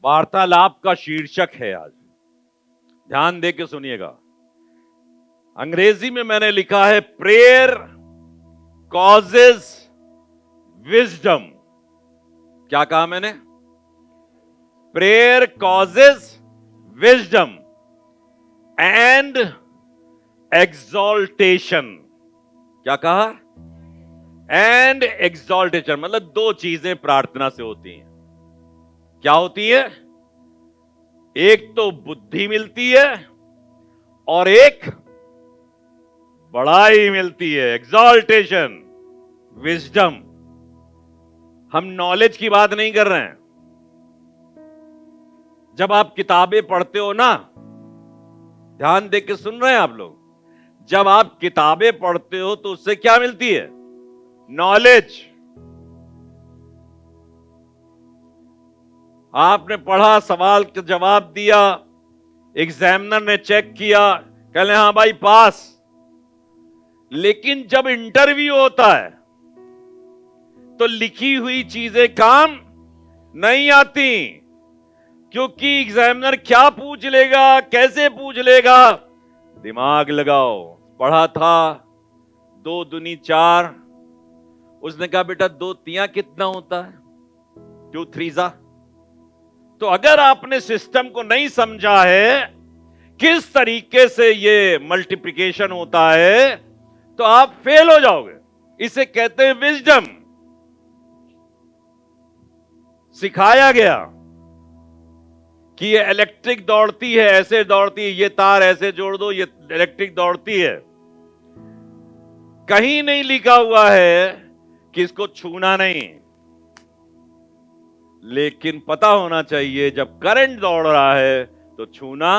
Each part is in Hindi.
वार्तालाप का शीर्षक है आज, ध्यान दे के सुनिएगा। अंग्रेजी में मैंने लिखा है प्रेयर कॉजेज विजडम। क्या कहा मैंने? Prayer causes wisdom and exaltation. क्या कहा? एंड एक्सॉल्टेशन, मतलब दो चीजें प्रार्थना से होती हैं। क्या होती है? एक तो बुद्धि मिलती है और एक बड़ाई मिलती है, एक्सॉल्टेशन, विजडम। हम नॉलेज की बात नहीं कर रहे हैं। जब आप किताबें पढ़ते हो ना, ध्यान दे के सुन रहे हैं आप लोग, जब आप किताबें पढ़ते हो तो उससे क्या मिलती है? नॉलेज। आपने पढ़ा, सवाल का जवाब दिया, एग्जामिनर ने चेक किया, कहले हाँ भाई पास। लेकिन जब इंटरव्यू होता है तो लिखी हुई चीजें काम नहीं आती, क्योंकि एग्जामिनर क्या पूछ लेगा, कैसे पूछ लेगा, दिमाग लगाओ। पढ़ा था 2 दूनी 4, उसने कहा बेटा 2 तियां कितना होता है? 2 3 तो अगर आपने सिस्टम को नहीं समझा है किस तरीके से ये मल्टीप्लिकेशन होता है तो आप फेल हो जाओगे। इसे कहते हैं विजडम। सिखाया गया कि ये इलेक्ट्रिक दौड़ती है, ऐसे दौड़ती है, ये तार ऐसे जोड़ दो, ये इलेक्ट्रिक दौड़ती है। कहीं नहीं लिखा हुआ है कि इसको छूना नहीं, लेकिन पता होना चाहिए जब करंट दौड़ रहा है तो छूना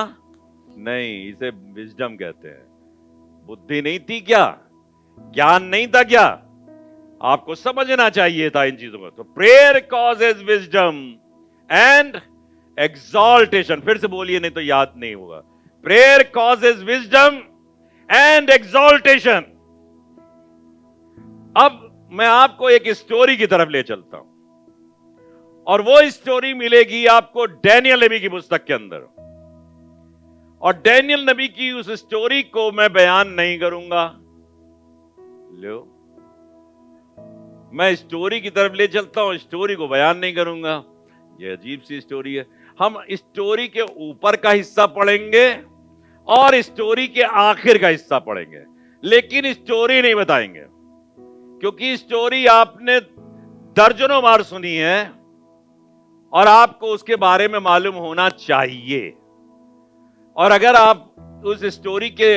नहीं। इसे विजडम कहते हैं। बुद्धि नहीं थी क्या? ज्ञान नहीं था क्या? आपको समझना चाहिए था इन चीजों को। तो prayer causes wisdom and exaltation. फिर से बोलिए, नहीं तो याद नहीं होगा। Prayer causes wisdom and exaltation. अब मैं आपको एक स्टोरी की तरफ ले चलता हूं, और वो स्टोरी मिलेगी आपको डैनियल नबी की पुस्तक के अंदर। और डैनियल नबी की उस स्टोरी को मैं बयान नहीं करूंगा। लो, मैं स्टोरी की तरफ ले चलता हूं, स्टोरी को बयान नहीं करूंगा। ये अजीब सी स्टोरी है। हम स्टोरी के ऊपर का हिस्सा पढ़ेंगे और स्टोरी के आखिर का हिस्सा पढ़ेंगे, लेकिन स्टोरी नहीं बताएंगे, क्योंकि स्टोरी आपने दर्जनों बार सुनी है और आपको उसके बारे में मालूम होना चाहिए। और अगर आप उस स्टोरी के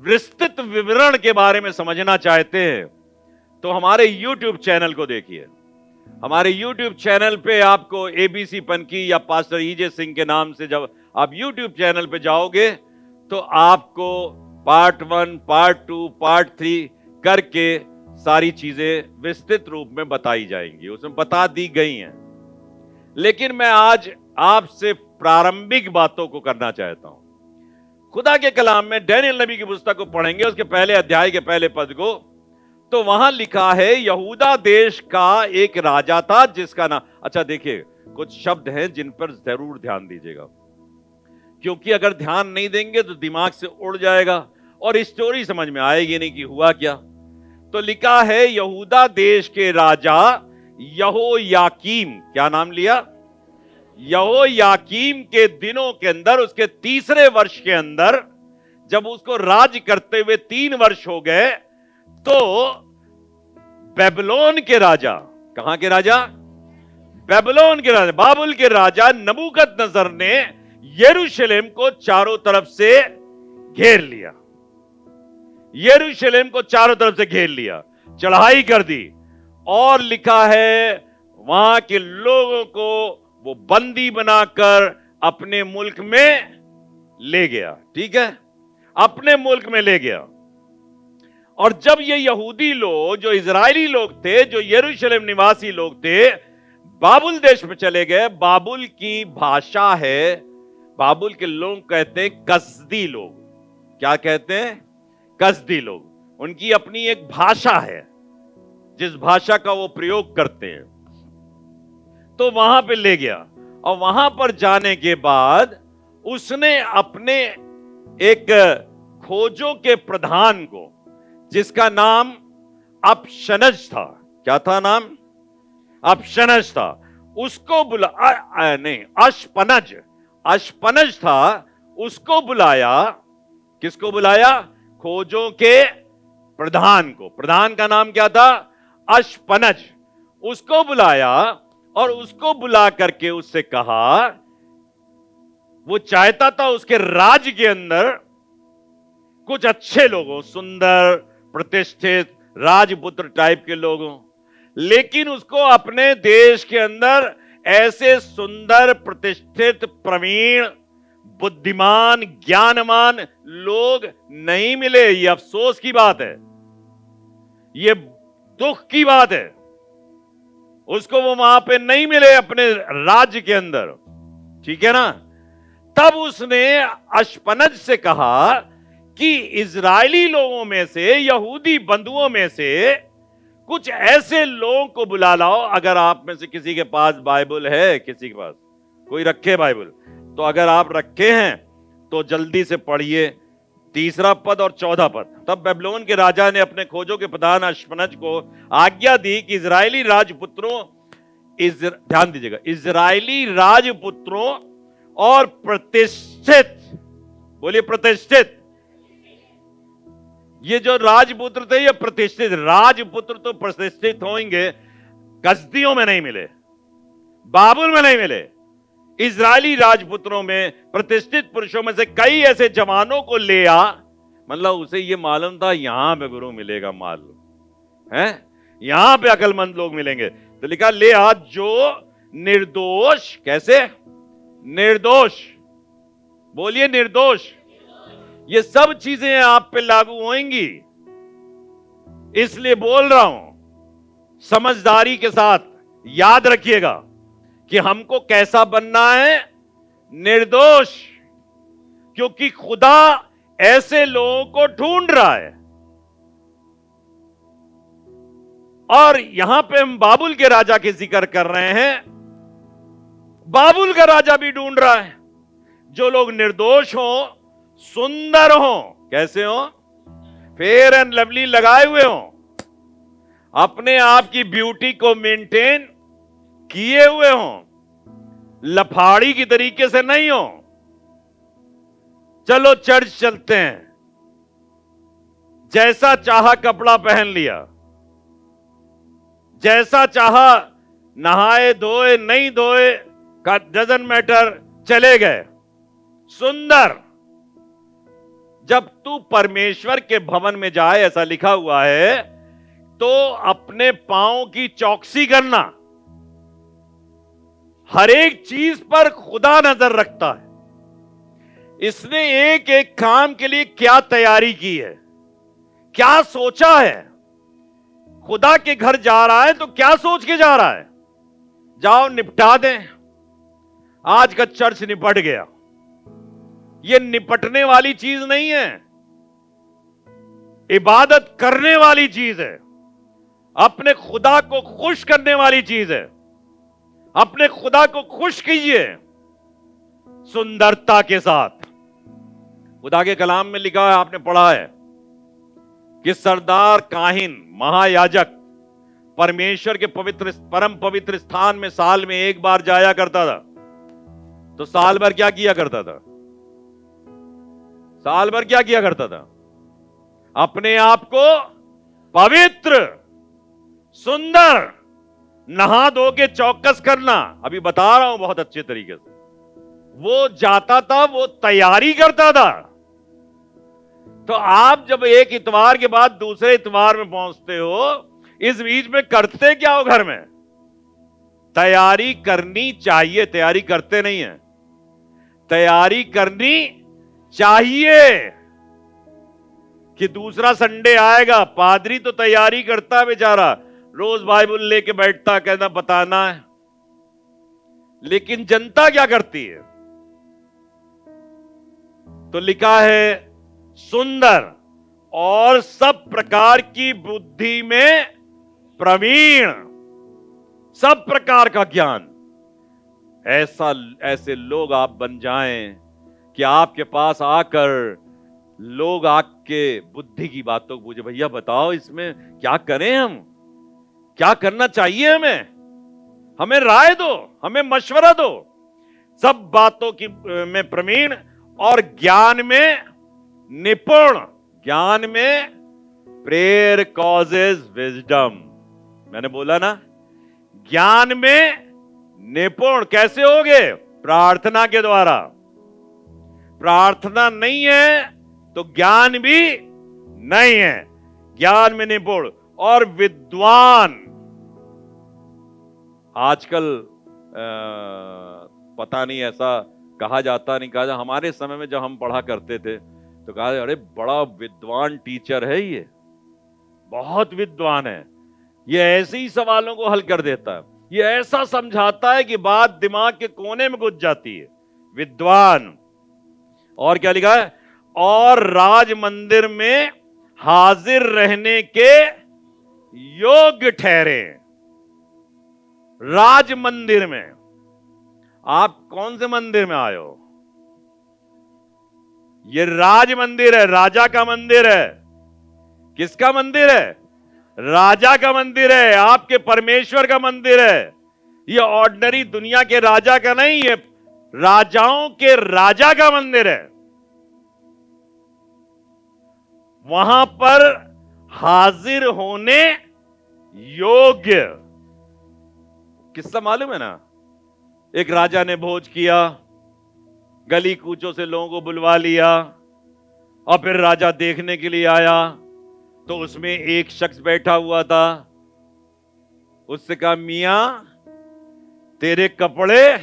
विस्तृत विवरण के बारे में समझना चाहते हैं तो हमारे YouTube चैनल को देखिए। हमारे YouTube चैनल पे आपको एबीसी पनकी या पास्टर ईजे सिंह के नाम से जब आप YouTube चैनल पे जाओगे तो आपको पार्ट 1, पार्ट 2, पार्ट 3 करके सारी चीजें विस्तृत रूप में बताई जाएंगी, उसमें बता दी गई हैं। लेकिन मैं आज आपसे प्रारंभिक बातों को करना चाहता हूं। खुदा के कलाम में डैनियल नबी की पुस्तक को पढ़ेंगे, उसके पहले अध्याय के पहले पद को। तो वहां लिखा है यहूदा देश का एक राजा था जिसका नाम, अच्छा देखिए कुछ शब्द हैं जिन पर जरूर ध्यान दीजिएगा, क्योंकि अगर ध्यान नहीं देंगे तो दिमाग से उड़ जाएगा और स्टोरी समझ में आएगी नहीं कि हुआ क्या। तो लिखा है यहूदा देश के राजा यहोयाकीम, क्या नाम लिया? यहोयाकीम के दिनों के अंदर, उसके 3रे वर्ष के अंदर, जब उसको राज करते हुए 3 वर्ष हो गए, तो बेबीलोन के राजा, कहां के राजा? बेबीलोन के राजा, बाबुल के राजा नबूकदनेस्सर ने यरूशलेम को चारों तरफ से घेर लिया। यरूशलेम को चारों तरफ से घेर लिया, चढ़ाई कर दी, और लिखा है वहां के लोगों को वो बंदी बनाकर अपने मुल्क में ले गया। ठीक है, अपने मुल्क में ले गया। और जब ये यहूदी लोग, जो इजरायली लोग थे, जो यरूशलेम निवासी लोग थे, बाबुल देश में चले गए। बाबुल की भाषा है, बाबुल के लोग कहते हैं कसदी लोग। क्या कहते हैं? कसदी लोग। उनकी अपनी एक भाषा है जिस भाषा का वो प्रयोग करते हैं। तो वहां पे ले गया और वहां पर जाने के बाद उसने अपने एक खोजों के प्रधान को, जिसका नाम अपशनज था, क्या था नाम? अपशनज था, उसको नहीं, अशपनज, अशपनज था, उसको बुलाया। किसको बुलाया? खोजों के प्रधान को। प्रधान का नाम क्या था? अशपनज। उसको बुलाया और उसको बुला करके उससे कहा, वो चाहता था उसके राज्य के अंदर कुछ अच्छे लोगों, सुंदर प्रतिष्ठित राजपुत्र टाइप के लोगों, लेकिन उसको अपने देश के अंदर ऐसे सुंदर प्रतिष्ठित प्रवीण बुद्धिमान ज्ञानवान लोग नहीं मिले। ये अफसोस की बात है, ये दुख की बात है। उसको वो वहां पे नहीं मिले अपने राज्य के अंदर, ठीक है ना? तब उसने अशपनज से कहा कि इजरायली लोगों में से, यहूदी बंधुओं में से कुछ ऐसे लोगों को बुला लाओ। अगर आप में से किसी के पास बाइबल है, किसी के पास कोई रखे बाइबल, तो अगर आप रखे हैं तो जल्दी से पढ़िए 3 पद और 14 पद। तब बेबीलोन के राजा ने अपने खोजों के प्रधान अशपनज को आज्ञा दी कि इजरायली राजपुत्रों, ध्यान दीजिएगा, इजरायली राजपुत्रों और प्रतिष्ठित, बोलिए प्रतिष्ठित, ये जो राजपुत्र थे ये प्रतिष्ठित, राजपुत्र तो प्रतिष्ठित होंगे, कसदियों में नहीं मिले, बाबुल में नहीं मिले। इजरायली राजपुत्रों में प्रतिष्ठित पुरुषों में से कई ऐसे जवानों को ले आ, मतलब उसे ये मालूम था यहां पे गुरु मिलेगा, मालूम है यहां पे अकलमंद लोग मिलेंगे, तो लिखा ले आ जो निर्दोष, कैसे निर्दोष, बोलिए निर्दोष, ये सब चीजें आप पे लागू होंगी, इसलिए बोल रहा हूं समझदारी के साथ। याद रखिएगा कि हमको कैसा बनना है? निर्दोष, क्योंकि खुदा ऐसे लोगों को ढूंढ रहा है। और यहां पे हम बाबुल के राजा की जिक्र कर रहे हैं, बाबुल का राजा भी ढूंढ रहा है जो लोग निर्दोष हों, सुंदर हों, कैसे हों? फेयर एंड लवली लगाए हुए हों, अपने आप की ब्यूटी को मेंटेन किए हुए हों, लफाड़ी की तरीके से नहीं हो। चलो चर्च चलते हैं, जैसा चाहा कपड़ा पहन लिया, जैसा चाहा नहाए धोए नहीं धोए का डजंट मैटर, चले गए, सुंदर। जब तू परमेश्वर के भवन में जाए, ऐसा लिखा हुआ है, तो अपने पांव की चौकसी करना। हर एक चीज पर खुदा नजर रखता है। इसने एक एक काम के लिए क्या तैयारी की है, क्या सोचा है। खुदा के घर जा रहा है तो क्या सोच के जा रहा है? जाओ निपटा दें, आज का चर्च निपट गया। यह निपटने वाली चीज नहीं है, इबादत करने वाली चीज है, अपने खुदा को खुश करने वाली चीज है। अपने खुदा को खुश कीजिए सुंदरता के साथ। खुदा के कलाम में लिखा है, आपने पढ़ा है कि सरदार काहिन महायाजक परमेश्वर के पवित्र परम पवित्र स्थान में साल में एक बार जाया करता था। तो साल भर क्या किया करता था? साल भर क्या किया करता था? अपने आप को पवित्र सुंदर नहा धो के चौकस करना। अभी बता रहा हूं बहुत अच्छे तरीके से। वो जाता था, वो तैयारी करता था। तो आप जब एक इतवार के बाद दूसरे इतवार में पहुंचते हो, इस बीच में करते क्या हो? घर में तैयारी करनी चाहिए, तैयारी करते नहीं है, तैयारी करनी चाहिए कि दूसरा संडे आएगा। पादरी तो तैयारी करता है बेचारा, रोज बाइबल लेके बैठता, कहना बताना है, लेकिन जनता क्या करती है? तो लिखा है सुंदर और सब प्रकार की बुद्धि में प्रवीण, सब प्रकार का ज्ञान। ऐसे लोग आप बन जाएं कि आपके पास आकर लोग आपके बुद्धि की बातों को पूछे, भैया बताओ इसमें क्या करें, हम क्या करना चाहिए, हमें राय दो, हमें मशवरा दो। सब बातों की में प्रवीण और ज्ञान में निपुण। ज्ञान में प्रेयर कॉजेज विजडम। मैंने बोला ना, ज्ञान में निपुण कैसे होगे? प्रार्थना के द्वारा। प्रार्थना नहीं है तो ज्ञान भी नहीं है। ज्ञान में निपुण और विद्वान। आजकल पता नहीं, ऐसा कहा जाता नहीं, कहा जाता, हमारे समय में जब हम पढ़ा करते थे तो कहा, अरे बड़ा विद्वान टीचर है ये, बहुत विद्वान है, ये ऐसे ही सवालों को हल कर देता है, ये ऐसा समझाता है कि बात दिमाग के कोने में घुस जाती है। विद्वान। और क्या लिखा है? और राज मंदिर में हाजिर रहने के योग्य ठहरे। राज मंदिर में। आप कौन से मंदिर में आए हो? ये राज मंदिर है, राजा का मंदिर है। किसका मंदिर है? राजा का मंदिर है, आपके परमेश्वर का मंदिर है। ये ऑर्डिनरी दुनिया के राजा का नहीं है, राजाओं के राजा का मंदिर है। वहां पर हाजिर होने योग्य। किस्सा मालूम है ना? एक राजा ने भोज किया, गली कूचों से लोगों को बुलवा लिया, और फिर राजा देखने के लिए आया तो उसमें एक शख्स बैठा हुआ था। उससे कहा, मियां तेरे कपड़े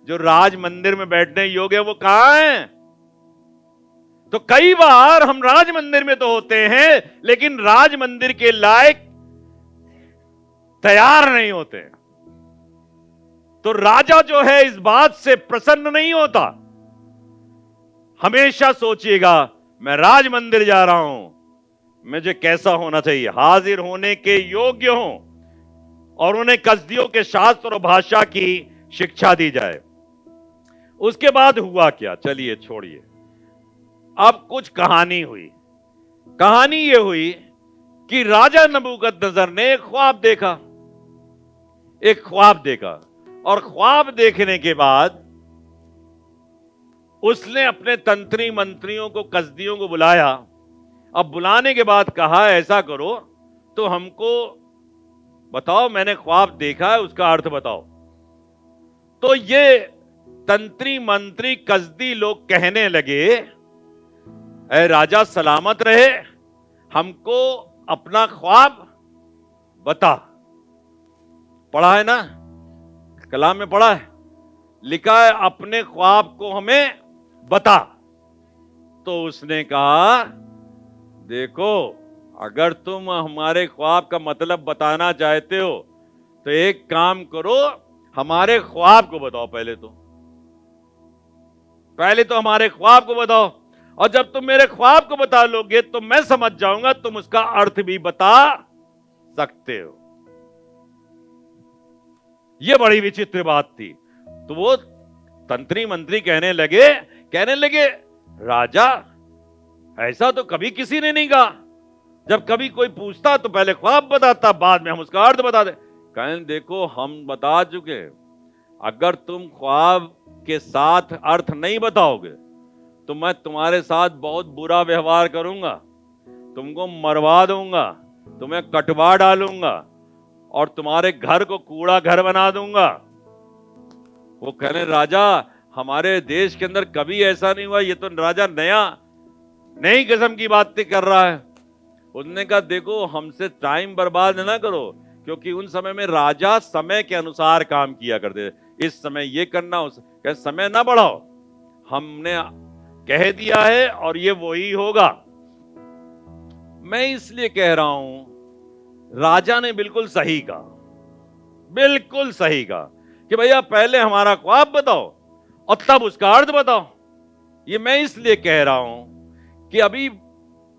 जो राज मंदिर में बैठने योग्य है वो कहां हैं? तो कई बार हम राज मंदिर में तो होते हैं लेकिन राज मंदिर के लायक तैयार नहीं होते। तो राजा जो है इस बात से प्रसन्न नहीं होता। हमेशा सोचिएगा, मैं राज मंदिर जा रहा हूं, मुझे कैसा होना चाहिए? हाजिर होने के योग्य हो और उन्हें कसदियों के शास्त्र और भाषा की शिक्षा दी जाए। उसके बाद हुआ क्या? चलिए छोड़िए, अब कुछ कहानी हुई। कहानी यह हुई कि राजा नबूकदनेस्सर ने एक ख्वाब देखा। एक ख्वाब देखा, और ख्वाब देखने के बाद उसने अपने तंत्री मंत्रियों को, कसदियों को बुलाया। अब बुलाने के बाद कहा, ऐसा करो तो हमको बताओ, मैंने ख्वाब देखा है, उसका अर्थ बताओ। तो ये तंत्री मंत्री कसदी लोग कहने लगे, ऐ राजा सलामत रहे, हमको अपना ख्वाब बता। पढ़ा है ना, कलाम में पढ़ा है, लिखा है, अपने ख्वाब को हमें बता। तो उसने कहा, देखो अगर तुम हमारे ख्वाब का मतलब बताना चाहते हो तो एक काम करो, हमारे ख्वाब को बताओ। पहले तो हमारे ख्वाब को बताओ, और जब तुम मेरे ख्वाब को बता लोगे तो मैं समझ जाऊंगा तुम उसका अर्थ भी बता सकते हो। यह बड़ी विचित्र बात थी। तो वो तंत्री मंत्री कहने लगे, राजा ऐसा तो कभी किसी ने नहीं कहा। जब कभी कोई पूछता तो पहले ख्वाब बताता, बाद में हम उसका अर्थ बता दे। कहने, देखो हम बता चुके, अगर तुम ख्वाब के साथ अर्थ नहीं बताओगे तो मैं तुम्हारे साथ बहुत बुरा व्यवहार करूंगा, तुमको मरवा दूंगा, तुम्हें कटवा डालूंगा और तुम्हारे घर को कूड़ा घर बना दूंगा। वो कहने, राजा हमारे देश के अंदर कभी ऐसा नहीं हुआ, ये तो राजा नई किस्म की बातें कर रहा है। उसने कहा, देखो हमसे टाइम बर्बाद ना करो, क्योंकि उन समय में राजा समय के अनुसार काम किया करते थे। इस समय ये करना, समय ना बढ़ाओ, हमने कह दिया है और ये वही होगा। मैं इसलिए कह रहा हूं, राजा ने बिल्कुल सही कहा कि भैया पहले हमारा ख्वाब बताओ और तब उसका अर्थ बताओ। ये मैं इसलिए कह रहा हूं कि अभी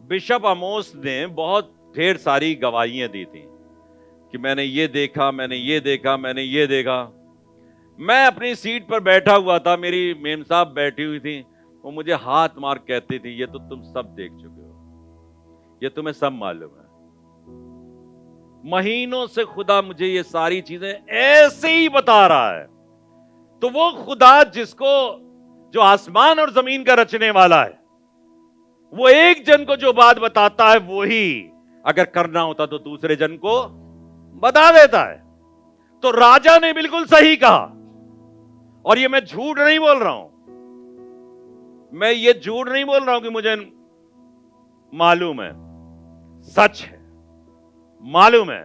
बिशप आमोस ने बहुत ढेर सारी गवाहियां दी थी कि मैंने ये देखा, मैंने ये देखा, मैंने ये देखा। मैं अपनी सीट पर बैठा हुआ था, मेरी मेम साहब बैठी हुई थी, वो मुझे हाथ मार कहती थी, ये तो तुम सब देख चुके हो, ये तुम्हें सब मालूम है। महीनों से खुदा मुझे ये सारी चीजें ऐसे ही बता रहा है। तो वो खुदा जिसको, जो आसमान और जमीन का रचने वाला है, वो एक जन को जो बात बताता है, वो ही अगर करना होता तो दूसरे जन को बता देता है। तो राजा ने बिल्कुल सही कहा, और ये मैं झूठ नहीं बोल रहा हूं, मैं ये झूठ नहीं बोल रहा हूं कि मुझे मालूम है, सच है, मालूम है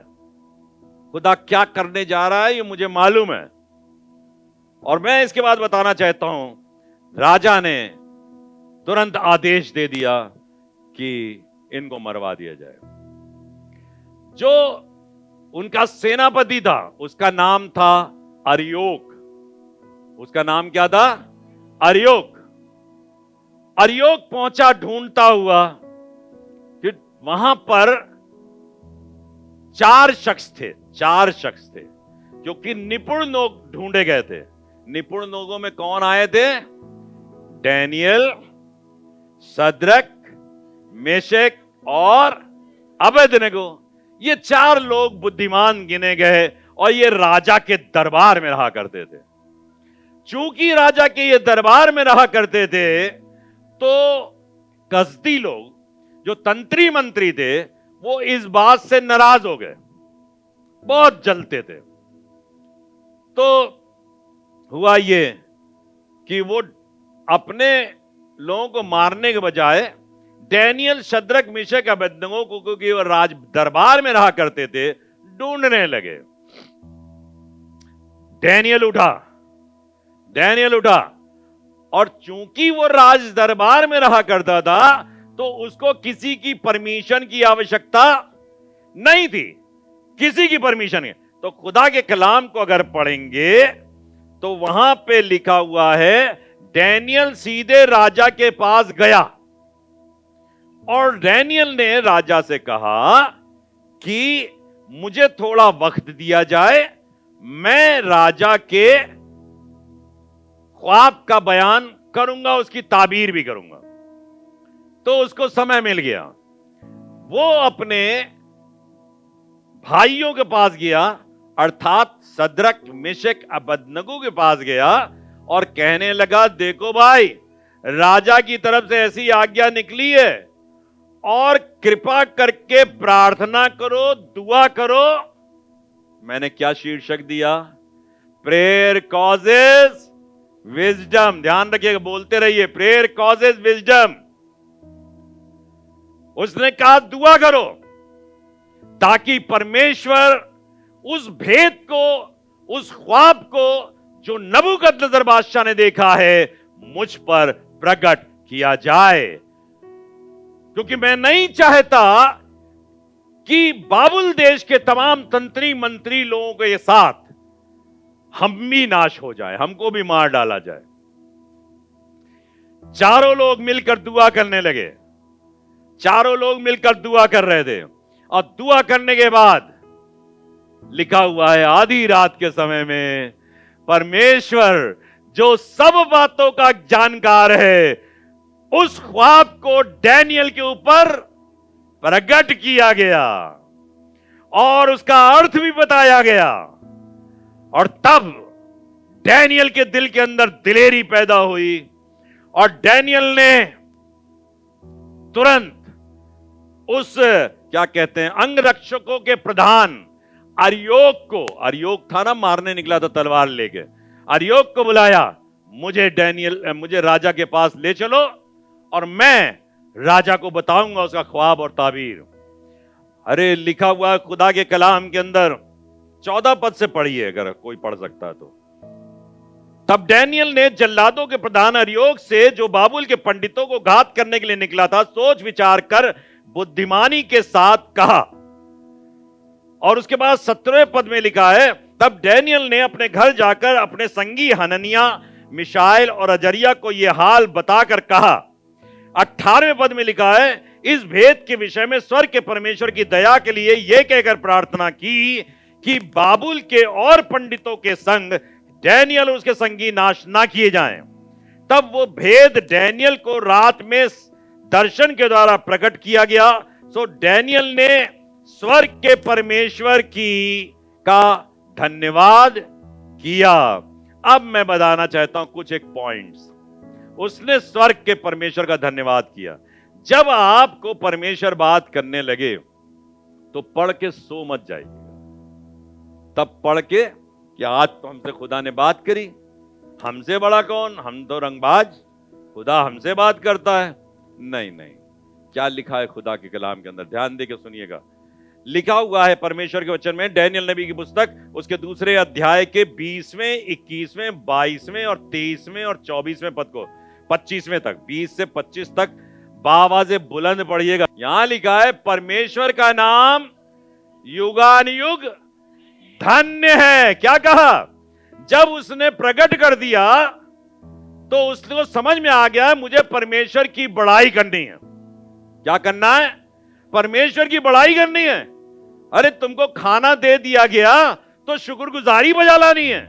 खुदा क्या करने जा रहा है, ये मुझे मालूम है। और मैं इसके बाद बताना चाहता हूं, राजा ने तुरंत आदेश दे दिया कि इनको मरवा दिया जाए। जो उनका सेनापति था उसका नाम था अर्योक। उसका नाम क्या था? अर्योक। अर्योक पहुंचा ढूंढता हुआ, फिर वहां पर चार शख्स थे, क्योंकि निपुण लोग ढूंढे गए थे। निपुण लोगों में कौन आए थे? डैनियल, सद्रक, मेशक और अबेदनगो। ये चार लोग बुद्धिमान गिने गए और ये राजा के दरबार में रहा करते थे। चूंकि राजा के ये दरबार में रहा करते थे, तो कसदी लोग जो तंत्री मंत्री थे, वो इस बात से नाराज हो गए, बहुत जलते थे। तो हुआ ये कि वो अपने लोगों को मारने के बजाय डैनियल, शद्रक, मेशक, अबेदनगो को, क्योंकि वो राज दरबार में रहा करते थे, ढूंढने लगे। डैनियल उठा और चूंकि वो राज दरबार में रहा करता था, तो उसको किसी की परमिशन की आवश्यकता नहीं थी, किसी की परमिशन नहीं। तो खुदा के कलाम को अगर पढ़ेंगे तो वहां पे लिखा हुआ है, डैनियल सीधे राजा के पास गया और डैनियल ने राजा से कहा कि मुझे थोड़ा वक्त दिया जाए, मैं राजा के ख्वाब का बयान करूंगा, उसकी ताबीर भी करूंगा। तो उसको समय मिल गया। वो अपने भाइयों के पास गया, अर्थात सद्रक, मेशक, अबेदनगो के पास गया और कहने लगा, देखो भाई, राजा की तरफ से ऐसी आज्ञा निकली है और कृपा करके प्रार्थना करो, दुआ करो। मैंने क्या शीर्षक दिया? Prayer causes wisdom. ध्यान रखिएगा, बोलते रहिए, प्रेयर कॉजेज विजडम। उसने कहा दुआ करो ताकि परमेश्वर उस भेद को, उस ख्वाब को जो नबूकदनेस्सर बादशाह ने देखा है, मुझ पर प्रकट किया जाए। क्योंकि मैं नहीं चाहता कि बाबुल देश के तमाम तंत्री मंत्री लोगों के साथ हम भी नाश हो जाए, हमको भी मार डाला जाए। चारों लोग मिलकर दुआ करने लगे, चारों लोग मिलकर दुआ कर रहे थे। और दुआ करने के बाद लिखा हुआ है, आधी रात के समय में परमेश्वर जो सब बातों का जानकार है, उस ख्वाब को डैनियल के ऊपर प्रकट किया गया और उसका अर्थ भी बताया गया। और तब डैनियल के दिल के अंदर दिलेरी पैदा हुई और डैनियल ने तुरंत उस, क्या कहते हैं, अंगरक्षकों के प्रधान अर्योक को, अर्योक था ना, मारने निकला था तलवार लेके, अर्योक को बुलाया, मुझे राजा के पास ले चलो और मैं राजा को बताऊंगा उसका ख्वाब और ताबीर। अरे लिखा हुआ खुदा के कलाम के अंदर, 14 पद से पढ़िए अगर कोई पढ़ सकता है तो। तब डैनियल ने जल्लादों के प्रधान अर्योक से, जो बाबुल के पंडितों को घात करने के लिए निकला था, सोच विचार कर बुद्धिमानी के साथ कहा। और उसके बाद 17वें पद में लिखा है, तब डैनियल ने अपने घर जाकर अपने संगी हननिया, मिशाएल और अजरिया को यह हाल बताकर कहा। 18वें पद में लिखा है, इस भेद के विषय में स्वर्ग के परमेश्वर की दया के लिए यह कहकर प्रार्थना की कि बाबुल के और पंडितों के संग डैनियल और उसके संगी नाश ना किए जाएं। तब वो भेद डैनियल को रात में दर्शन के द्वारा प्रकट किया गया। सो डैनियल ने स्वर्ग के परमेश्वर की का धन्यवाद किया। अब मैं बताना चाहता हूं कुछ एक पॉइंट्स। उसने स्वर्ग के परमेश्वर का धन्यवाद किया। जब आपको परमेश्वर बात करने लगे तो पढ़ के सो मत जाइए। तब पढ़ के कि आज तो हमसे खुदा ने बात करी, हमसे बड़ा कौन, हम तो रंगबाज, खुदा हमसे बात करता है। नहीं नहीं, क्या लिखा है खुदा के कलाम के अंदर, ध्यान दे के सुनिएगा। लिखा हुआ है परमेश्वर के वचन में, डैनियल नबी की पुस्तक उसके 2 अध्याय के 20वें, 21वें, 22वें और 23वें और 24वें पद को 25वें तक, 20 से 25 तक बावाज़े बुलंद पढ़िएगा। यहां लिखा है परमेश्वर का नाम युगानुयुग धन्य है। क्या कहा? जब उसने प्रकट कर दिया तो उसको समझ में आ गया मुझे परमेश्वर की बड़ाई करनी है। क्या करना है? परमेश्वर की बड़ाई करनी है। अरे तुमको खाना दे दिया गया तो शुक्रगुजारी बजा लानी है।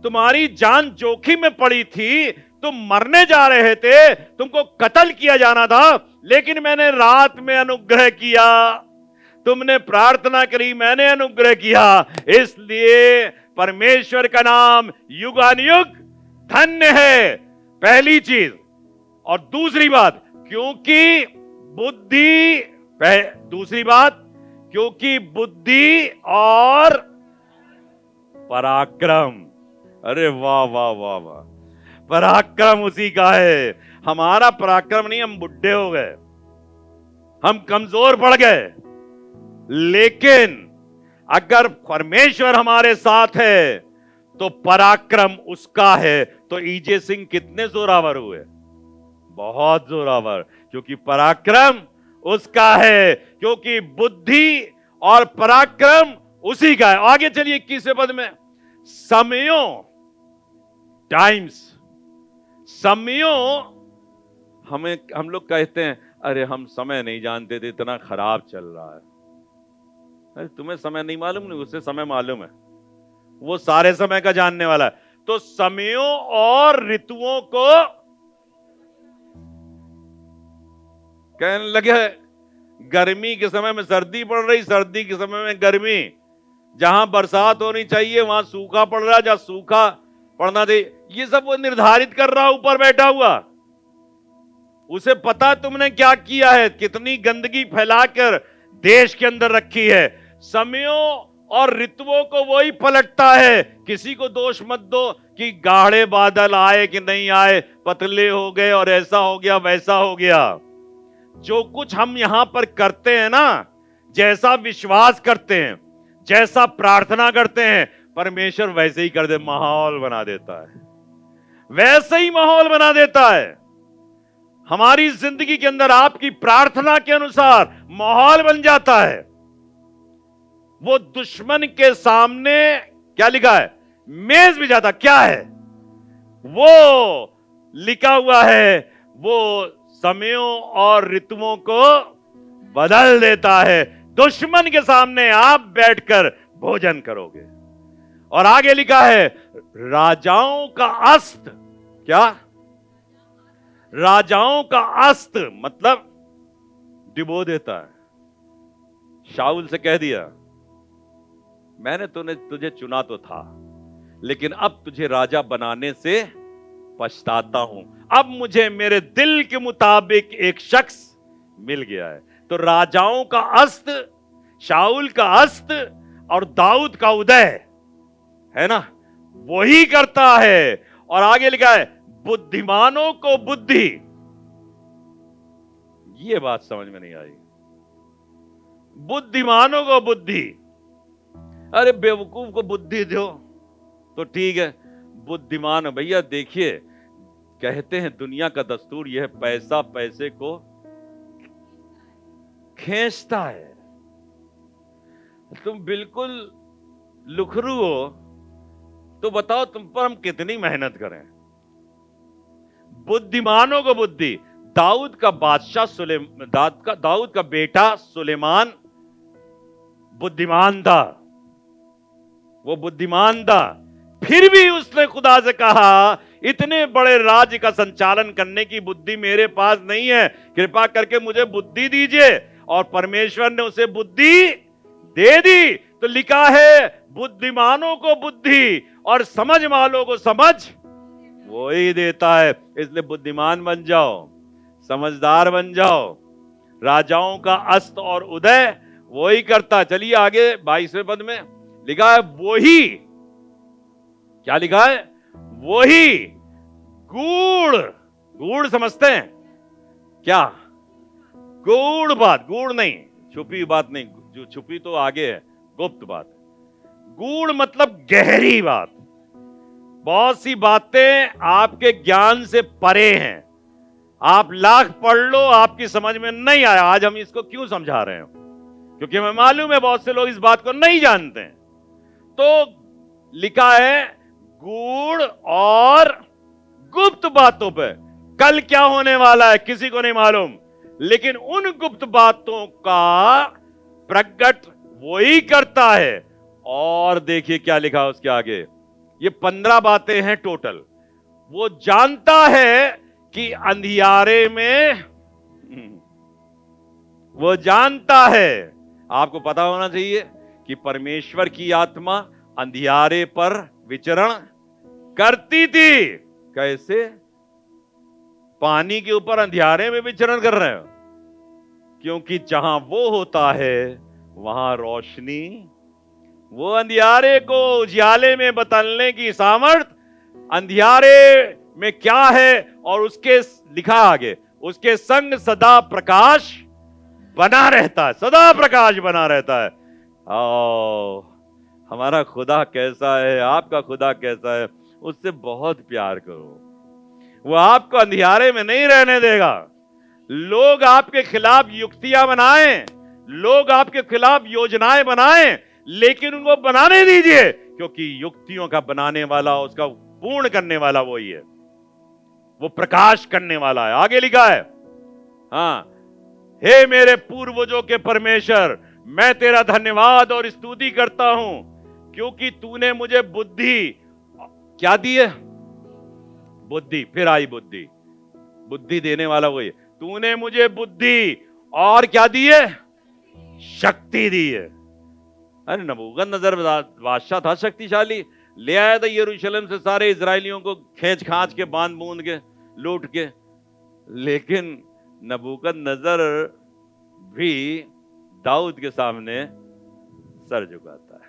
तुम्हारी जान जोखिम में पड़ी थी, तुम मरने जा रहे थे, तुमको कत्ल किया जाना था, लेकिन मैंने रात में अनुग्रह किया। तुमने प्रार्थना करी, मैंने अनुग्रह किया। इसलिए परमेश्वर का नाम युगानुयुग धन्य है, पहली चीज। और दूसरी बात, क्योंकि बुद्धि, दूसरी बात, क्योंकि बुद्धि और पराक्रम। अरे वाह वाह वाह वाह, पराक्रम उसी का है। हमारा पराक्रम नहीं, हम बुढ़े हो गए, हम कमजोर पड़ गए। लेकिन अगर परमेश्वर हमारे साथ है तो पराक्रम उसका है। तो ईजे सिंह कितने जोरावर हुए? बहुत जोरावर, क्योंकि पराक्रम उसका है, क्योंकि बुद्धि और पराक्रम उसी का है। आगे चलिए 21वें पद में, समयों, टाइम्स, समयों। हम लोग कहते हैं अरे हम समय नहीं जानते थे, इतना खराब चल रहा है। अरे तुम्हें समय नहीं मालूम, नहीं उससे समय मालूम है, वो सारे समय का जानने वाला है। तो समयों और ऋतुओं को कहने लगे, गर्मी के समय में सर्दी पड़ रही, सर्दी के समय में गर्मी, जहां बरसात होनी चाहिए वहां सूखा पड़ रहा, जहां सूखा पड़ना चाहिए, ये सब वो निर्धारित कर रहा ऊपर बैठा हुआ। उसे पता तुमने क्या किया है, कितनी गंदगी फैलाकर देश के अंदर रखी है। समयों और ऋतुओं को वही पलटता है। किसी को दोष मत दो कि गाढ़े बादल आए कि नहीं आए, पतले हो गए और ऐसा हो गया वैसा हो गया। जो कुछ हम यहां पर करते हैं ना, जैसा विश्वास करते हैं, जैसा प्रार्थना करते हैं, परमेश्वर वैसे ही कर दे, माहौल बना देता है, वैसे ही माहौल बना देता है। हमारी जिंदगी के अंदर आपकी प्रार्थना के अनुसार माहौल बन जाता है। वो दुश्मन के सामने क्या लिखा है, मेज भी जाता। क्या है वो लिखा हुआ है, वो समयों और ऋतुओं को बदल देता है। दुश्मन के सामने आप बैठकर भोजन करोगे। और आगे लिखा है राजाओं का अस्त। क्या? राजाओं का अस्त मतलब डिबो देता है। शाऊल से कह दिया मैंने तुझे चुना तो था, लेकिन अब तुझे राजा बनाने से पछताता हूं। अब मुझे मेरे दिल के मुताबिक एक शख्स मिल गया है। तो राजाओं का अस्त, शाऊल का अस्त और दाऊद का उदय है ना, वही करता है। और आगे लिखा है बुद्धिमानों को बुद्धि। ये बात समझ में नहीं आई, बुद्धिमानों को बुद्धि। अरे बेवकूफ को बुद्धि दो तो ठीक है, बुद्धिमान भैया देखिए, कहते हैं दुनिया का दस्तूर यह है, पैसा पैसे को खींचता है। तुम बिल्कुल लुखरू हो तो बताओ तुम पर हम कितनी मेहनत करें। बुद्धिमानों को बुद्धि। दाऊद का बादशाह दाऊद का बेटा सुलेमान बुद्धिमान था। वो बुद्धिमान था, फिर भी उसने खुदा से कहा, इतने बड़े राज्य का संचालन करने की बुद्धि मेरे पास नहीं है, कृपा करके मुझे बुद्धि दीजिए। और परमेश्वर ने उसे बुद्धि दे दी। तो लिखा है, बुद्धिमानों को बुद्धि और समझ वालों को समझ वो ही देता है। इसलिए बुद्धिमान बन जाओ, समझदार बन जाओ। राजाओं का अस्त और उदय वो ही करता। चलिए आगे 22वें पद में लिखा है, वो ही, क्या लिखा है, वो ही गूढ़, गूढ़ समझते हैं क्या? गूढ़ बात, गूढ़ नहीं, छुपी बात नहीं, जो छुपी तो आगे है, गुप्त बात। गूढ़ मतलब गहरी बात। बहुत सी बातें आपके ज्ञान से परे हैं, आप लाख पढ़ लो आपकी समझ में नहीं आया। आज हम इसको क्यों समझा रहे हैं? क्योंकि हमें मालूम है बहुत से लोग इस बात को नहीं जानते हैं। तो लिखा है, गूढ़ और गुप्त बातों पे कल क्या होने वाला है किसी को नहीं मालूम, लेकिन उन गुप्त बातों का प्रकट वो ही करता है। और देखिए क्या लिखा उसके आगे, ये 15 बातें हैं टोटल। वो जानता है कि अंधियारे में, वो जानता है, आपको पता होना चाहिए कि परमेश्वर की आत्मा अंधियारे पर विचरण करती थी। कैसे? पानी के ऊपर अंधियारे में विचरण कर रहे हो, क्योंकि जहां वो होता है वहां रोशनी, वो अंधियारे को उजियाले में बदलने की सामर्थ अंधियारे में क्या है। और उसके लिखा आगे, उसके संग सदा प्रकाश बना रहता है, सदा प्रकाश बना रहता है। ओ, हमारा खुदा कैसा है, आपका खुदा कैसा है, उससे बहुत प्यार करो। वो आपको अंधियारे में नहीं रहने देगा। लोग आपके खिलाफ युक्तियां बनाएं, लोग आपके खिलाफ योजनाएं बनाएं, लेकिन उनको बनाने दीजिए, क्योंकि युक्तियों का बनाने वाला, उसका पूर्ण करने वाला वही है, वो प्रकाश करने वाला है। आगे लिखा है, हाँ, हे मेरे पूर्वजों के परमेश्वर, मैं तेरा धन्यवाद और स्तुति करता हूं, क्योंकि तूने मुझे बुद्धि क्या दी है? बुद्धि, फिर आई बुद्धि, बुद्धि देने वाला वही है। तूने मुझे बुद्धि और क्या दी है? शक्ति दी है। अरे नबूकदनेस्सर बादशाह था शक्तिशाली, ले आया था यरूशलेम से सारे इजरायलियों को खींच खांच के, बांध बूंद के, लूट के। लेकिन नबूकदनेस्सर भी दाऊद के सामने सर झुकाता है।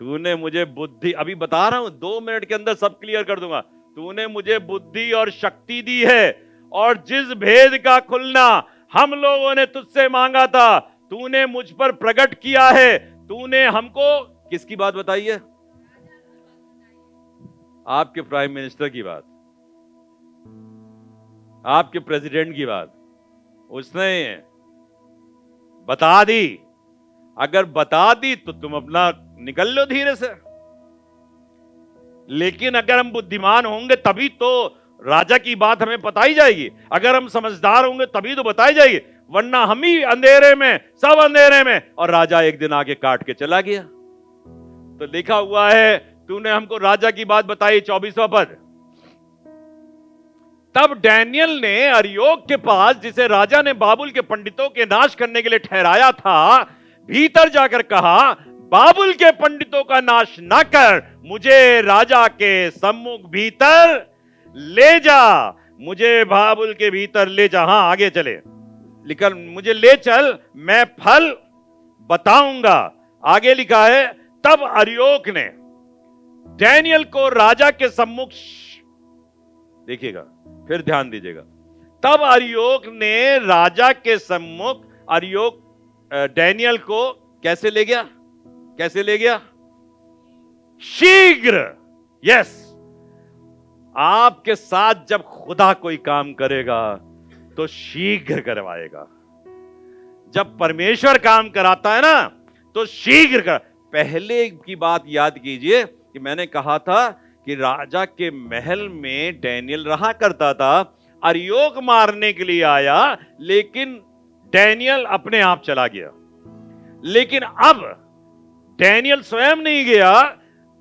तूने मुझे बुद्धि, अभी बता रहा हूं, 2 मिनट के अंदर सब क्लियर कर दूंगा। तूने मुझे बुद्धि और शक्ति दी है, और जिस भेद का खुलना हम लोगों ने तुझसे मांगा था तूने मुझ पर प्रकट किया है। तूने हमको किसकी बात बताई है? आपके प्राइम मिनिस्टर की बात, आपके प्रेसिडेंट की बात उसने बता दी। अगर बता दी तो तुम अपना निकल लो धीरे से, लेकिन अगर हम बुद्धिमान होंगे तभी तो राजा की बात हमें बताई जाएगी। अगर हम समझदार होंगे तभी तो बताई जाएगी, वरना हम ही अंधेरे में, सब अंधेरे में, और राजा एक दिन आके काट के चला गया। तो लिखा हुआ है, तूने हमको राजा की बात बताई। 24वां पद, तब डैनियल ने अर्योक के पास, जिसे राजा ने बाबुल के पंडितों के नाश करने के लिए ठहराया था, भीतर जाकर कहा, बाबुल के पंडितों का नाश न कर, मुझे राजा के सम्मुख भीतर ले जा, मुझे बाबुल के भीतर ले जा। हां आगे चले, लिखा, मुझे ले चल, मैं फल बताऊंगा। आगे लिखा है, तब अर्योक ने डैनियल को राजा के सम्मुख, देखिएगा फिर ध्यान दीजिएगा, तब अर्योक ने राजा के सम्मुख, अर्योक डैनियल को कैसे ले गया? कैसे ले गया? शीघ्र। यस, आपके साथ जब खुदा कोई काम करेगा तो शीघ्र करवाएगा। जब परमेश्वर काम कराता है ना तो शीघ्र कर। पहले की बात याद कीजिए कि मैंने कहा था कि राजा के महल में डैनियल रहा करता था। अर्योक मारने के लिए आया, लेकिन डैनियल अपने आप चला गया। लेकिन अब डैनियल स्वयं नहीं गया,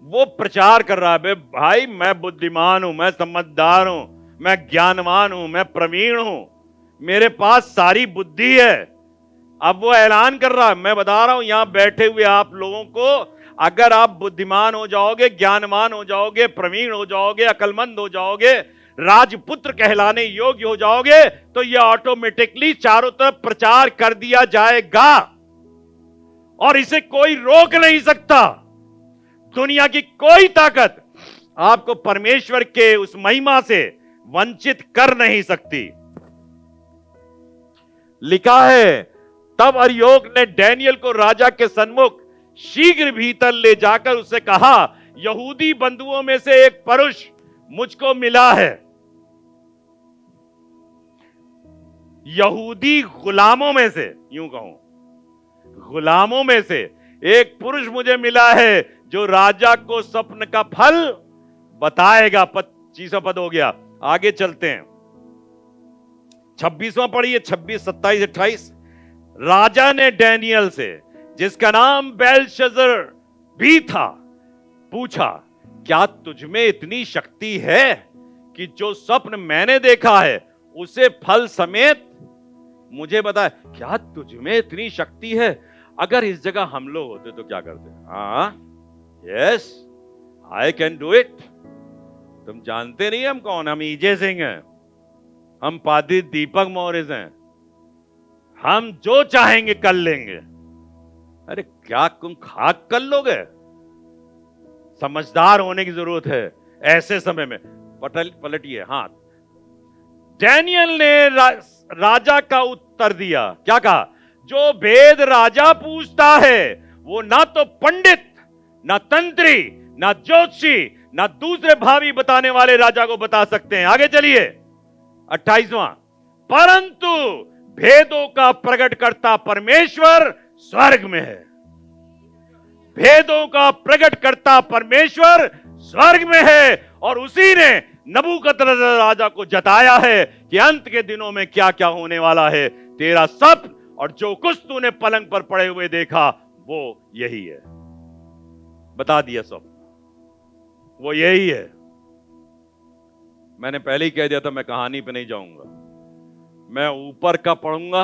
वो प्रचार कर रहा है, भाई मैं बुद्धिमान हूं, मैं समझदार हूं, मैं ज्ञानवान हूं, मैं प्रवीण हूं, मेरे पास सारी बुद्धि है। अब वो ऐलान कर रहा है, मैं बता रहा हूं यहां बैठे हुए आप लोगों को, अगर आप बुद्धिमान हो जाओगे, ज्ञानवान हो जाओगे, प्रवीण हो जाओगे, अकलमंद हो जाओगे, राजपुत्र कहलाने योग्य हो जाओगे, तो यह ऑटोमेटिकली चारों तरफ प्रचार कर दिया जाएगा और इसे कोई रोक नहीं सकता। दुनिया की कोई ताकत आपको परमेश्वर के उस महिमा से वंचित कर नहीं सकती। लिखा है, तब अर्योक ने डैनियल को राजा के सन्मुख शीघ्र भीतर ले जाकर उससे कहा, यहूदी बंधुओं में से एक पुरुष मुझको मिला है। यहूदी गुलामों में से, यूं कहूं, गुलामों में से एक पुरुष मुझे मिला है जो राजा को स्वप्न का फल बताएगा। 25वां पद हो गया, आगे चलते हैं। 26वां पढ़िए, 26, 27, 28। राजा ने डैनियल से, जिसका नाम बेलशस्सर भी था, पूछा, क्या तुझमें इतनी शक्ति है कि जो स्वप्न मैंने देखा है उसे फल समेत मुझे बता। क्या तुझमें इतनी शक्ति है? अगर इस जगह हम लोग होते तो क्या करते? हाँ, yes, I can do it. तुम जानते नहीं हम कौन? हम ईजे सिंह हैं, हम पादी दीपक मौर्य हैं, हम जो चाहेंगे कर लेंगे। अरे क्या तुम खाक कर लोगे? समझदार होने की जरूरत है ऐसे समय में। पलटिए हाथ। डैनियल ने राजा का उत्तर दिया, क्या कहा? जो भेद राजा पूछता है वो ना तो पंडित, ना तंत्री, ना ज्योतिषी, ना दूसरे भावी बताने वाले राजा को बता सकते हैं। आगे चलिए, 28वां। परंतु भेदों का प्रकट करता परमेश्वर स्वर्ग में है। भेदों का प्रकट करता परमेश्वर स्वर्ग में है और उसी ने नबूकदनेस्सर राजा को जताया है कि अंत के दिनों में क्या क्या होने वाला है। तेरा स्वप्न और जो कुछ तूने पलंग पर पड़े हुए देखा वो यही है। बता दिया स्वप्न, वो यही है। मैंने पहले ही कह दिया था मैं कहानी पे नहीं जाऊंगा, मैं ऊपर का पढ़ूंगा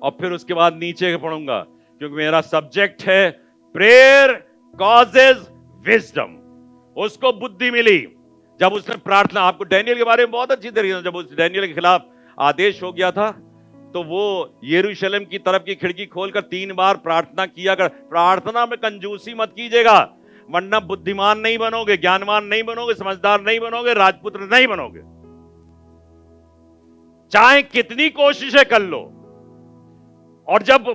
और फिर उसके बाद नीचे का पढ़ूंगा, क्योंकि मेरा सब्जेक्ट है प्रेयर कॉजेज विजडम। उसको बुद्धि मिली जब उसने प्रार्थना, आपको डैनियल के बारे में बहुत अच्छी तरीके से, जब उस डैनियल के खिलाफ आदेश हो गया था तो वो यरूशलेम की तरफ की खिड़की खोलकर 3 बार प्रार्थना किया कर। प्रार्थना में कंजूसी मत कीजिएगा, वरना बुद्धिमान नहीं बनोगे, ज्ञानवान नहीं बनोगे, समझदार नहीं बनोगे, राजपुत्र नहीं बनोगे। चाहे कितनी कोशिशें कर लो, और जब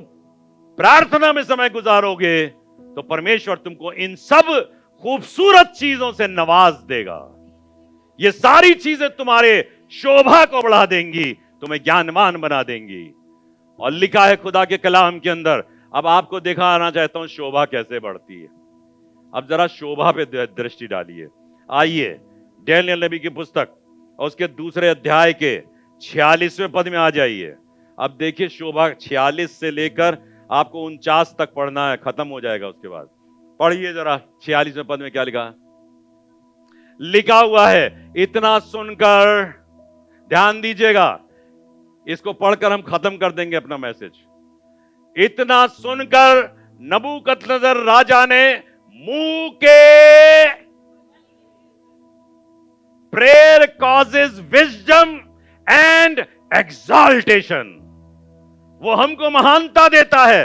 प्रार्थना में समय गुजारोगे तो परमेश्वर तुमको इन सब खूबसूरत चीजों से नवाज देगा। ये सारी चीजें तुम्हारे शोभा को बढ़ा देंगी, तुम्हें ज्ञानवान बना देंगी। और लिखा है खुदा के कलाम के अंदर, अब आपको दिखाना चाहता हूं शोभा कैसे बढ़ती है। अब जरा शोभा पे दृष्टि डालिए। आइए डैनियल नबी की पुस्तक और उसके दूसरे अध्याय के 46वें पद में आ जाइए। अब देखिए शोभा 46 से लेकर आपको 49 तक पढ़ना है, खत्म हो जाएगा उसके बाद। पढ़िए जरा 46वें पद में क्या लिखा है। लिखा हुआ है, इतना सुनकर, ध्यान दीजिएगा, इसको पढ़कर हम खत्म कर देंगे अपना मैसेज। इतना सुनकर नबूकदनेस्सर राजा ने मुंह के prayer causes wisdom and exaltation, वो हमको महानता देता है।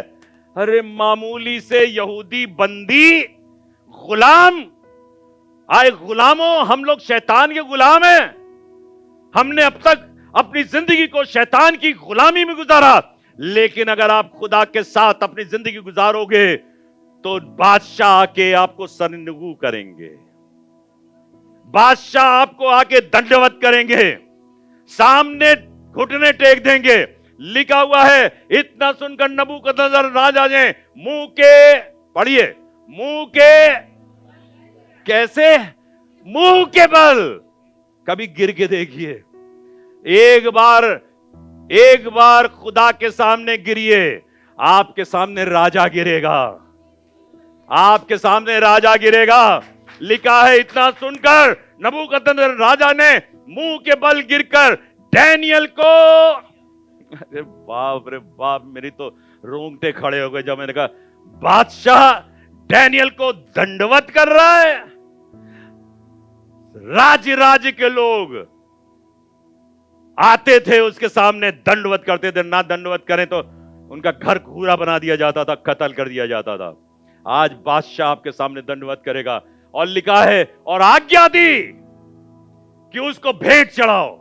अरे मामूली से यहूदी बंदी, गुलाम आए, गुलामों, हम लोग शैतान के गुलाम हैं। हमने अब तक अपनी जिंदगी को शैतान की गुलामी में गुजारा, लेकिन अगर आप खुदा के साथ अपनी जिंदगी गुजारोगे तो बादशाह आके आपको सरनुगू करेंगे, बादशाह आपको आके दंडवत करेंगे, सामने घुटने टेक देंगे। लिखा हुआ है, इतना सुनकर नबूकदनेस्सर राजा ने मुंह के, पढ़िए, मुंह के, कैसे? मुंह के बल, कभी गिर के देखिए, एक बार खुदा के सामने गिरिए, आपके सामने राजा गिरेगा। आपके सामने राजा गिरेगा। लिखा है, इतना सुनकर नबूकदनेस्सर राजा ने मुंह के बल गिरकर डैनियल को, अरे बाप रे बाप, मेरी तो रोंगटे खड़े हो गए जब मैंने कहा बादशाह डैनियल को दंडवत कर रहा है। राज्य राज्य के लोग आते थे उसके सामने, दंडवत करते थे, ना दंडवत करें तो उनका घर घूरा बना दिया जाता था, कत्ल कर दिया जाता था। आज बादशाह आपके सामने दंडवत करेगा। और लिखा है, और आज्ञा दी कि उसको भेंट चढ़ाओ।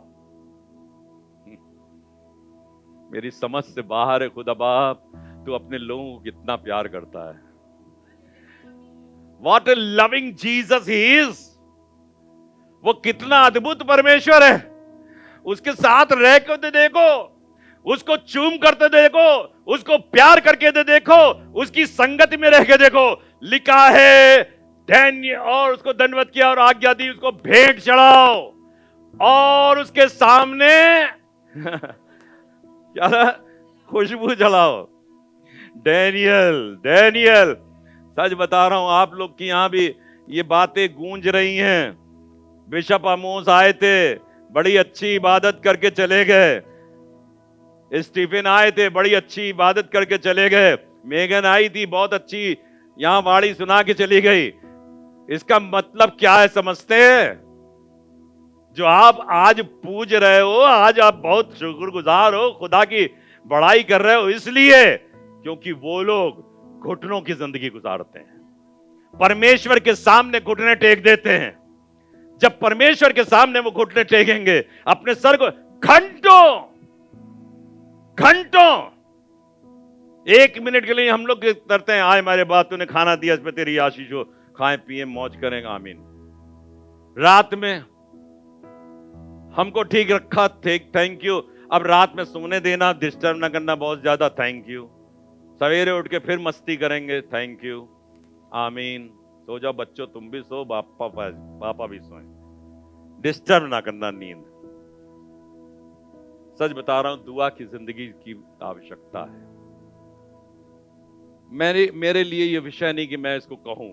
मेरी समझ से बाहर है खुदा बाप, तू अपने लोगों को कितना प्यार करता है। What a loving Jesus he is। वो कितना अद्भुत परमेश्वर है। उसके साथ रह के तो देखो, उसको चूम करते देखो, उसको प्यार करके दे देखो, उसकी संगति में रह के देखो। लिखा है डैनियल, और उसको दंडवत किया और आज्ञा दी उसको भेंट चढ़ाओ और उसके सामने क्या खुशबू जलाओ। डैनियल डैनियल, सच बता रहा हूं, आप लोग की यहां भी ये बातें गूंज रही हैं। बिशप आमोस आए थे, बड़ी अच्छी इबादत करके चले गए। स्टीफन आए थे, बड़ी अच्छी इबादत करके चले गए। मेगन आई थी, बहुत अच्छी यहां वाणी सुना के चली गई। इसका मतलब क्या है समझते हैं? जो आप आज पूज रहे हो, आज आप बहुत शुक्रगुजार हो, खुदा की बड़ाई कर रहे हो, इसलिए क्योंकि वो लोग घुटनों की जिंदगी गुजारते हैं, परमेश्वर के सामने घुटने टेक देते हैं। जब परमेश्वर के सामने वो घुटने टेकेंगे, अपने सर को घंटों घंटों, 1 मिनट के लिए हम लोग करते हैं, आए हमारे बात तूने खाना दिया, इस पे तेरी आशीष हो, खाएं पिए मौज करेंगे, आमीन। रात में हमको ठीक रखा, थैंक यू। अब रात में सोने देना, डिस्टर्ब ना करना बहुत ज्यादा, थैंक यू। सवेरे उठ के फिर मस्ती करेंगे, थैंक यू, आमीन। सो जाओ बच्चों, तुम भी सो, पापा भी सोए, डिस्टर्ब ना करना नींद। सच बता रहा हूं, दुआ की जिंदगी की आवश्यकता है। मेरे लिए यह विषय नहीं कि मैं इसको कहूं,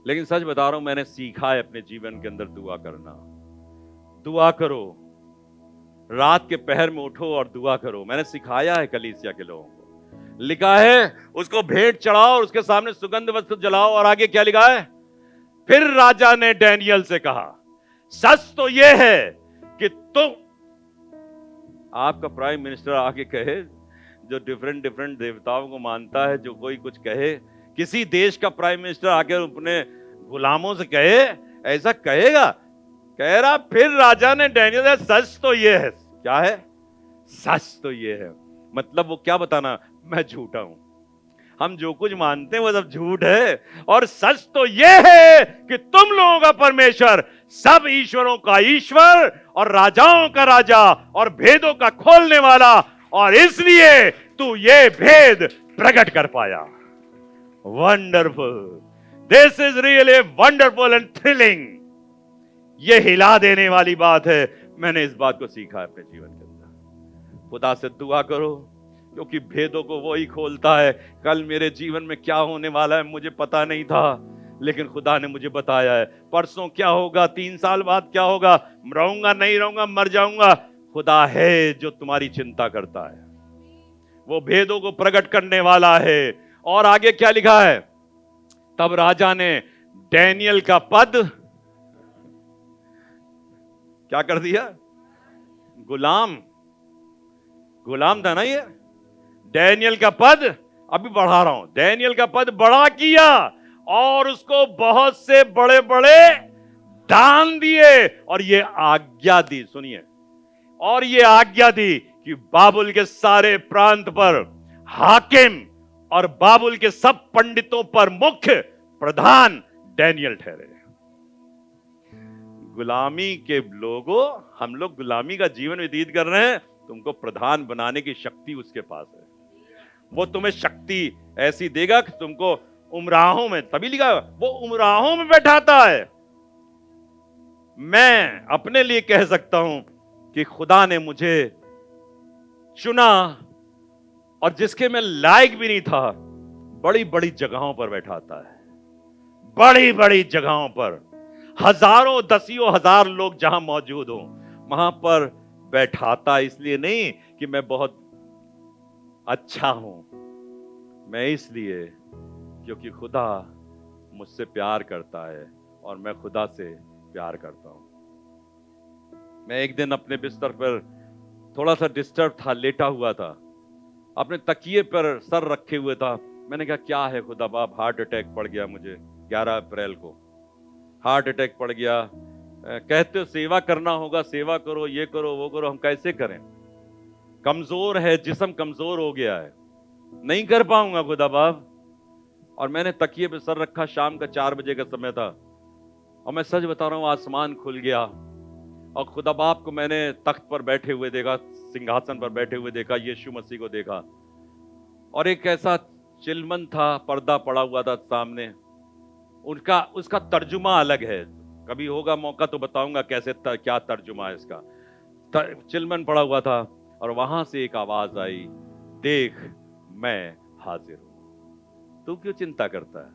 लेकिन सच बता रहा हूं, मैंने सीखा है अपने जीवन के अंदर दुआ करना। दुआ करो, रात के पहर में उठो और दुआ करो। मैंने सिखाया है कलीसिया के लोगों को। लिखा है उसको भेंट चढ़ाओ और उसके सामने सुगंध वस्तु जलाओ। और आगे क्या लिखा है? फिर राजा ने डैनियल से कहा, सच तो यह है कि तुम, आपका प्राइम मिनिस्टर आके कहे, जो डिफरेंट देवताओं को मानता है, जो कोई कुछ कहे, किसी देश का प्राइम मिनिस्टर आके अपने गुलामों से कहे, ऐसा कहेगा? कह रहा फिर राजा ने डैनियल, सच तो ये है। क्या है? सच तो ये है। मतलब वो क्या बताना, मैं झूठा हूं, हम जो कुछ मानते हैं वो सब झूठ है। और सच तो ये है कि तुम लोगों का परमेश्वर सब ईश्वरों का ईश्वर और राजाओं का राजा और भेदों का खोलने वाला, और इसलिए तू ये भेद प्रकट कर पाया। Wonderful, this is really wonderful and thrilling. ये हिला देने वाली बात है। मैंने इस बात को सीखा है अपने जीवन के अंदर। खुदा से दुआ करो, क्योंकि भेदों को वो ही खोलता है। कल मेरे जीवन में क्या होने वाला है मुझे पता नहीं था, लेकिन खुदा ने मुझे बताया है। परसों क्या होगा, 3 साल बाद क्या होगा, रहूंगा नहीं रहूंगा, मर जाऊंगा, खुदा है जो तुम्हारी चिंता करता है। वो भेदों को प्रकट करने वाला है। और आगे क्या लिखा है? तब राजा ने डैनियल का पद क्या कर दिया? गुलाम था ना ये। डैनियल का पद, अभी बढ़ा रहा हूं, डैनियल का पद बड़ा किया और उसको बहुत से बड़े बड़े दान दिए। और ये आज्ञा दी, सुनिए, और ये आज्ञा दी कि बाबुल के सारे प्रांत पर हाकिम और बाबुल के सब पंडितों पर मुख्य प्रधान डैनियल ठहरे। गुलामी के लोगों, हम लोग गुलामी का जीवन व्यतीत कर रहे हैं, तुमको प्रधान बनाने की शक्ति उसके पास है। वो तुम्हें शक्ति ऐसी देगा कि तुमको उमराहों में, तभी लिखा वो उमराहों में बैठाता है। मैं अपने लिए कह सकता हूं कि खुदा ने मुझे चुना, और जिसके मैं लायक भी नहीं था, बड़ी बड़ी जगहों पर बैठाता है, बड़ी बड़ी जगहों पर, हजारों दसियों हजार लोग जहां मौजूद हों वहां पर बैठाता। इसलिए नहीं कि मैं बहुत अच्छा हूं, मैं इसलिए क्योंकि खुदा मुझसे प्यार करता है और मैं खुदा से प्यार करता हूं। मैं एक दिन अपने बिस्तर पर थोड़ा सा डिस्टर्ब था, लेटा हुआ था, अपने तकिए पर सर रखे हुए था। मैंने कहा क्या है खुदा बाप, हार्ट अटैक पड़ गया मुझे 11 अप्रैल को, हार्ट अटैक पड़ गया। कहते हो सेवा करना होगा, सेवा करो, ये करो वो करो, हम कैसे करें, कमजोर है जिस्म, कमजोर हो गया है, नहीं कर पाऊंगा खुदा बाप। और मैंने तकिए पे सर रखा, शाम का 4 बजे का समय था, और मैं सच बता रहा हूं आसमान खुल गया और खुदा बाप को मैंने तख्त पर बैठे हुए देखा, सिंहासन पर बैठे हुए देखा, यीशु मसीह को देखा। और एक ऐसा चिलमन था, पर्दा पड़ा हुआ था सामने, उसका तर्जुमा अलग है, कभी होगा मौका तो बताऊंगा कैसे क्या तर्जुमा है इसका। चिलमन पड़ा हुआ था और वहां से एक आवाज आई, देख मैं हाजिर हूं। तू क्यों चिंता करता है,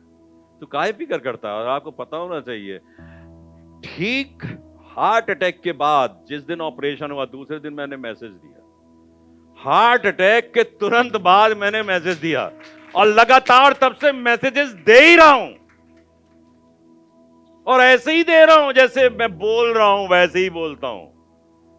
तू काहे फिक्र करता है। और आपको पता होना चाहिए, ठीक हार्ट अटैक के बाद जिस दिन ऑपरेशन हुआ, दूसरे दिन मैंने मैसेज दिया, हार्ट अटैक के तुरंत बाद मैंने मैसेज दिया, और लगातार तब से मैसेजेस दे ही रहा हूं, और ऐसे ही दे रहा हूं जैसे मैं बोल रहा हूं वैसे ही बोलता हूं।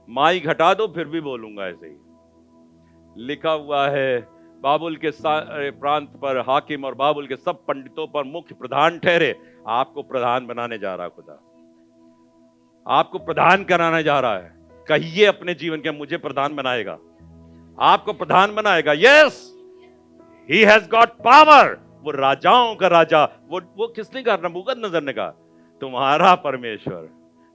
माइक हटा दो फिर भी बोलूंगा ऐसे ही। लिखा हुआ है, बाबुल के प्रांत पर हाकिम और बाबुल के सब पंडितों पर मुख्य प्रधान ठहरे। आपको प्रधान बनाने जा रहा है खुदा, आपको प्रधान कराने जा रहा है। कहिए अपने जीवन के, मुझे प्रधान बनाएगा, आपको प्रधान बनाएगा। Yes, he has got power. वो राजाओं का राजा, वो किसने कहा, नबूकदनेस्सर ने कहा, तुम्हारा परमेश्वर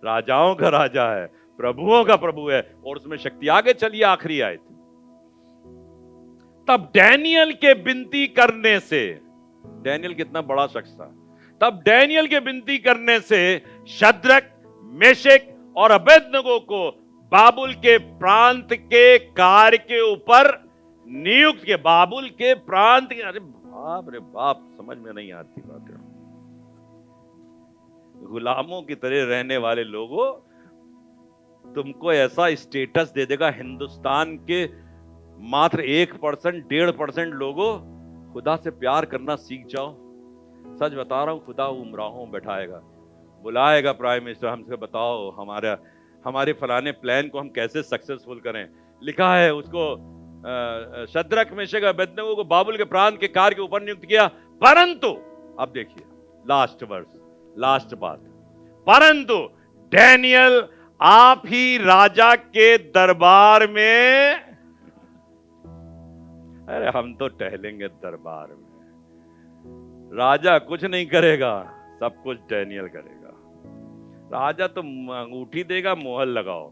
राजाओं का राजा है, प्रभुओं का प्रभु है, और उसमें शक्ति। आगे चलिए, आखिरी आयत। तब डैनियल के विनती करने से, डैनियल कितना बड़ा शख्स था, तब डैनियल के विनती करने से शद्रक, मेशक और अबेदनगो को बाबुल के प्रांत के कार्य के ऊपर नियुक्त के। बाबुल के प्रांत के, अरे बाप रे बाप, समझ में नहीं आती बातें। गुलामों की तरह रहने वाले लोगों, तुमको ऐसा स्टेटस दे देगा हिंदुस्तान के मात्र 1%, 1.5% लोगों, खुदा से प्यार करना सीख जाओ। सच बता रहा हूं, खुदा उमराहों बैठाएगा, बुलाएगा प्राइम मिनिस्टर, हमसे बताओ हमारे फलाने प्लान को हम कैसे सक्सेसफुल करें। लिखा है उसको, शद्रक, मेशक, अबेदनगो को बाबुल के प्रांत के कार्य के ऊपर नियुक्त किया, परंतु, अब देखिए लास्ट वर्स, लास्ट बात, परंतु डैनियल आप ही राजा के दरबार में, अरे हम तो टहलेंगे दरबार में, राजा कुछ नहीं करेगा, सब कुछ डैनियल करेगा। राजा तो अंगूठी देगा, मोहर लगाओ,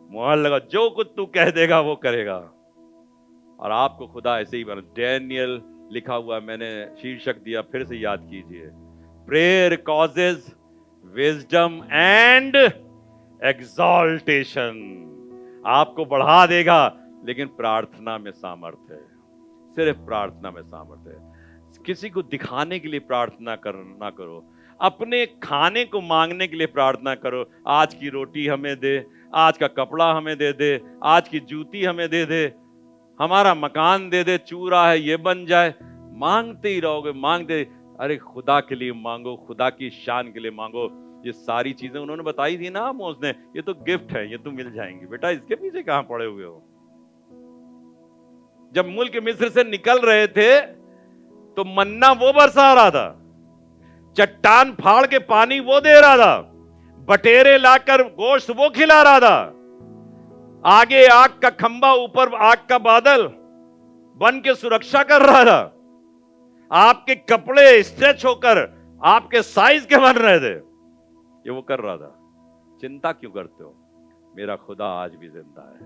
मोहर लगाओ, जो कुछ तू कह देगा वो करेगा। और आपको खुदा ऐसे ही बना। डैनियल लिखा हुआ, मैंने शीर्षक दिया, फिर से याद कीजिए, prayer causes wisdom and exaltation. आपको बढ़ा देगा, लेकिन प्रार्थना में सामर्थ्य है, सिर्फ प्रार्थना में सामर्थ्य है। किसी को दिखाने के लिए प्रार्थना ना करो, अपने खाने को मांगने के लिए प्रार्थना करो। आज की रोटी हमें दे, आज का कपड़ा हमें दे दे, आज की जूती हमें दे दे, हमारा मकान दे दे, चूरा है ये बन जाए। मांगते ही रहोगे, मांगते। अरे खुदा के लिए मांगो, खुदा की शान के लिए मांगो। ये सारी चीजें उन्होंने बताई थी ना आमोस ने, ये तो गिफ्ट है, ये तो मिल जाएंगी। बेटा इसके पीछे कहां पड़े हुए हो। जब मुल्क मिस्र से निकल रहे थे तो मन्ना वो बरसा रहा था, चट्टान फाड़ के पानी वो दे रहा था, बटेरे लाकर गोश्त वो खिला रहा था, आगे आग का खंबा, ऊपर आग का बादल बन के सुरक्षा कर रहा था, आपके कपड़े स्ट्रेच होकर आपके साइज के बन रहे थे, ये वो कर रहा था। चिंता क्यों करते हो? मेरा खुदा आज भी जिंदा है,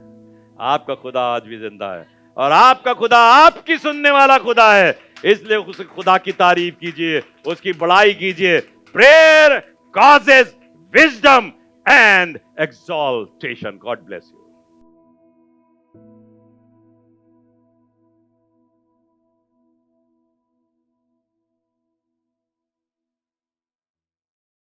आपका खुदा आज भी जिंदा है, और आपका खुदा आपकी सुनने वाला खुदा है। इसलिए उस खुदा की तारीफ कीजिए, उसकी बड़ाई कीजिए। Prayer causes wisdom and exaltation. God bless you.